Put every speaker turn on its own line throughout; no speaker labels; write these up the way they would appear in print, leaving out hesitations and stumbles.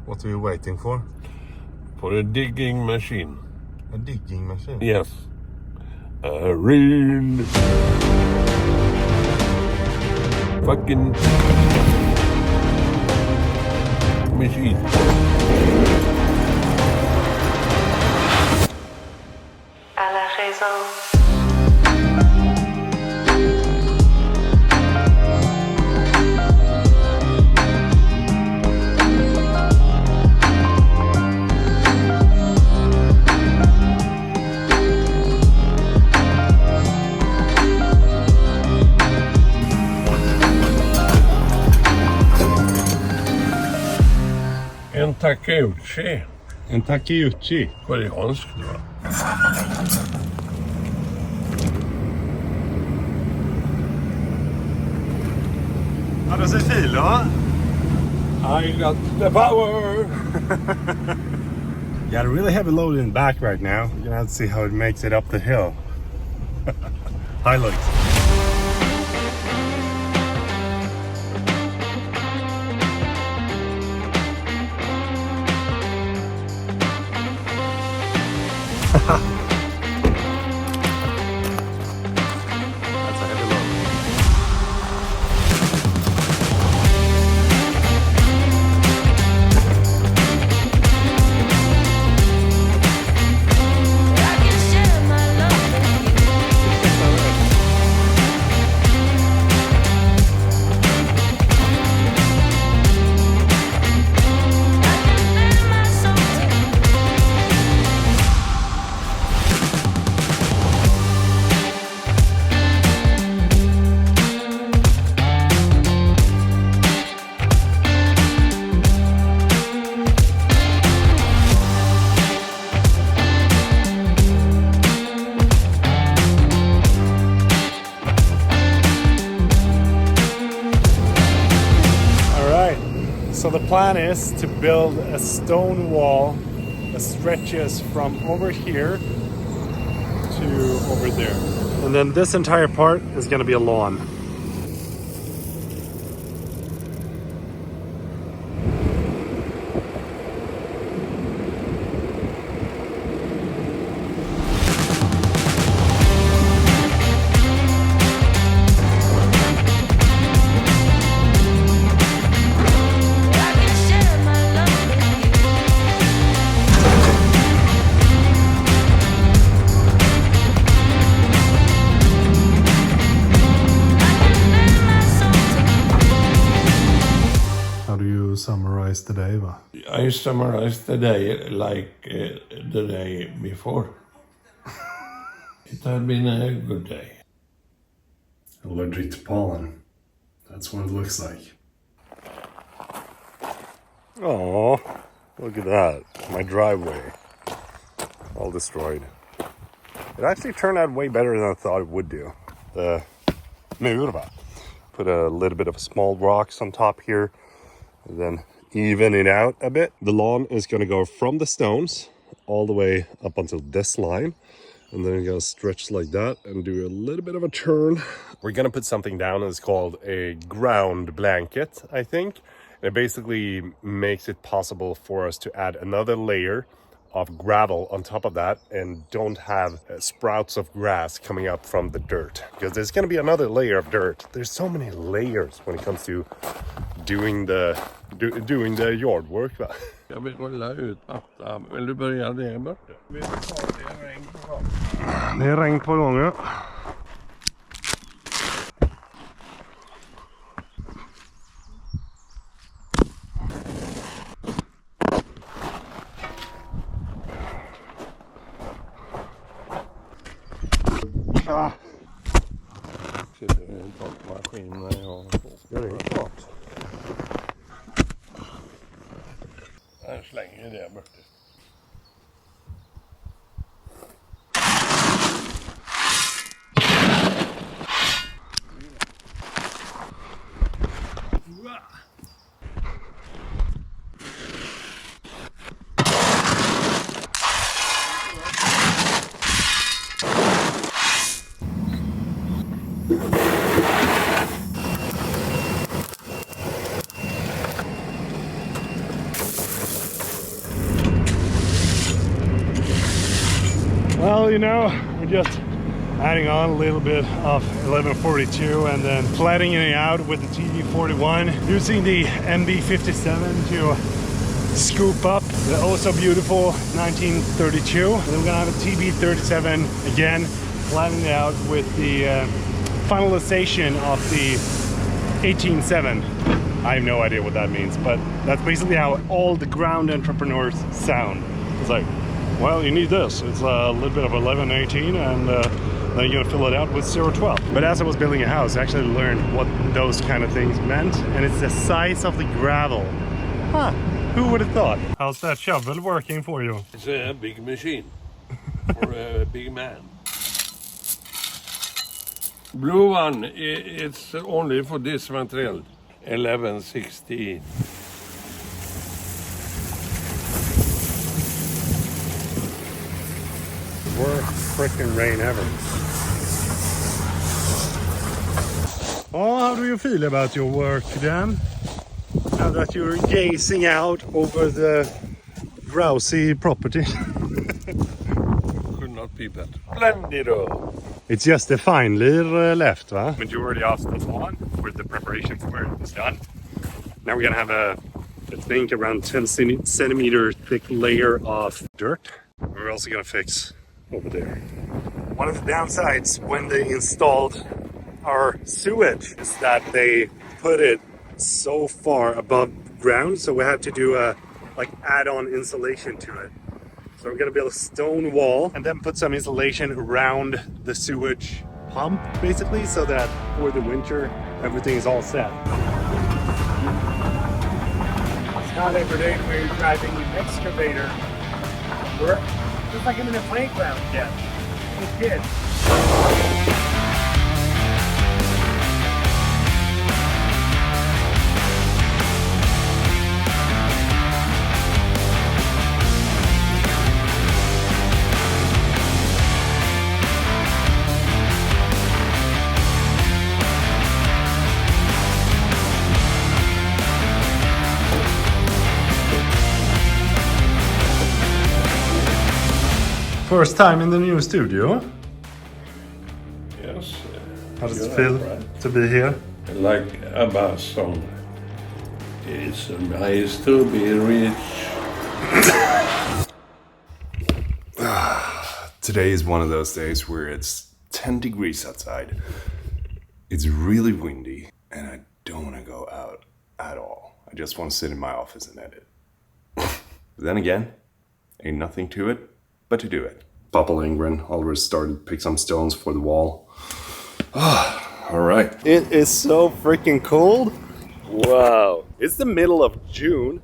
What are you waiting for?
For a digging machine.
A digging machine?
Yes. A real fucking machine.
À la raison.
En takeuchi.
En takeuchi.
Koreansk då.
Ja, det ser fil då.
I got the power.
Got a really heavy load in the back right now. You're gonna have to see how it makes it up the hill. Highlights. That's a heavy load.
I can share my love with you. I can lend my soul to you.
Alright, so the plan is to build a stone wall that stretches from over here to over there. And then this entire part is going to be a lawn.
I can share my love with you. I can lend my soul to you.
How do you summarize the day, va?
I summarized the day like the day before. It had been a good day.
Allergic to pollen. That's what it looks like. Oh, look at that. My driveway. All destroyed. It actually turned out way better than I thought it would do. The murva. Put a little bit of small rocks on top here. And then even it out a bit. The lawn is going to go from the stones all the way up until this line. And then you're going to stretch like that and do a little bit of a turn. We're going to put something down that's called a ground blanket, I think. It basically makes it possible for us to add another layer of gravel on top of that and don't have sprouts of grass coming up from the dirt. Because there's going to be another layer of dirt. There's so many layers when it comes to doing the yard work. Va?
Jag vill rulla ut matta. Vill du börja där borta? Vill du ta det regn på gång?
Det är regn på gång, ja. Ah.
Sitter i en torkmaskin när jag
Ja, det är klart.
Jag slänger det borta.
you know, we're just adding on a little bit of 1142 and then flattening it out with the TD41, using the MB57 to scoop up the also beautiful 1932. And then we're gonna have a TB37 again, flattening it out with the finalization of the 18.7. I have no idea what that means, but that's basically how all the ground entrepreneurs sound. It's like, well, you need this. It's a little bit of 1118, and then you're gonna fill it out with 012. But as I was building a house, I actually learned what those kind of things meant, and it's the size of the gravel. Huh, who would have thought? How's that shovel working for you?
It's a big machine for a big man. Blue one, it's only for this material. 1116.
Worst freaking rain ever. Oh, how do you feel about your work, Dan? Now that you're gazing out over the drowsy property.
Could not be better. Splendido.
It's just the fine layer left, va? Majority of stuff on with the preparation for it is done. Now we're gonna have I think around 10 centimeter thick layer of dirt. We're also gonna fix over there. One of the downsides when they installed our sewage is that they put it so far above ground, so we have to do a like add-on insulation to it. So we're gonna build a stone wall and then put some insulation around the sewage pump, basically, so that for the winter everything is all set. It's not every day we're driving an excavator. We're just like I'm in a playground again with kids. First time in the new studio.
Yes.
How does it feel to be here?
Like Abba's song. It's nice to be rich.
Today is one of those days where it's 10 degrees outside. It's really windy and I don't want to go out at all. I just want to sit in my office and edit. But then again, ain't nothing to it but to do it. Papa Lindgren already started to pick some stones for the wall. All right. It is so freaking cold. Wow. It's the middle of June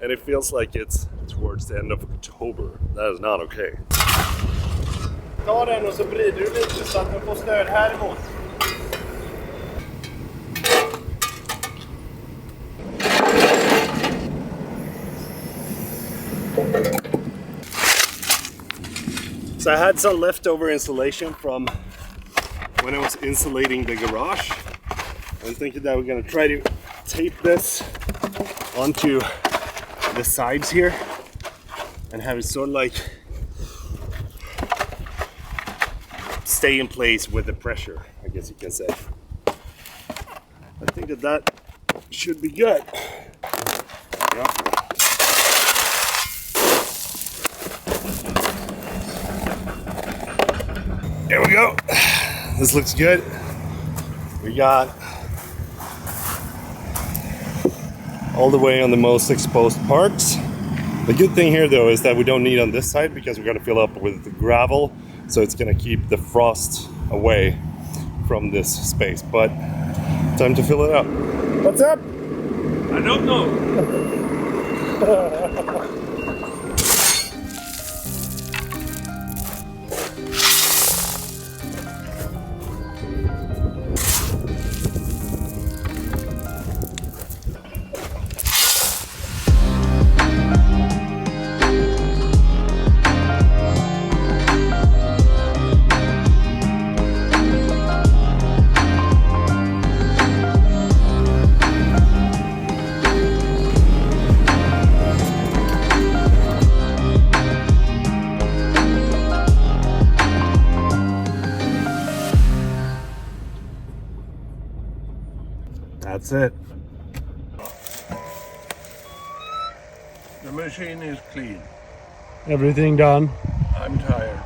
and it feels like it's towards the end of October. That is not okay. Ta den och så vrider du lite så att den får stöd här emot. So I had some leftover insulation from when I was insulating the garage. I'm thinking that we're gonna try to tape this onto the sides here and have it sort of like stay in place with the pressure, I guess you can say. I think that should be good. Yeah. There we go. This looks good. We got all the way on the most exposed parts. The good thing here though is that we don't need on this side because we're gonna fill up with the gravel, so it's gonna keep the frost away from this space. But time to fill it up. What's up?
I don't know.
That's it.
The machine is clean.
Everything done.
I'm tired.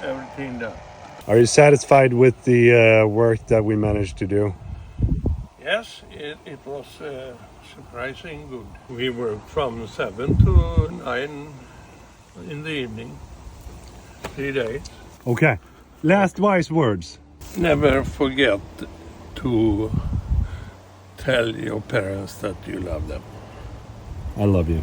Everything done.
Are you satisfied with the work that we managed to do?
Yes, it was surprising good. We worked from 7 to 9 in the evening. 3 days.
Okay. Last wise words.
Never forget to tell your parents that you love them.
I love you.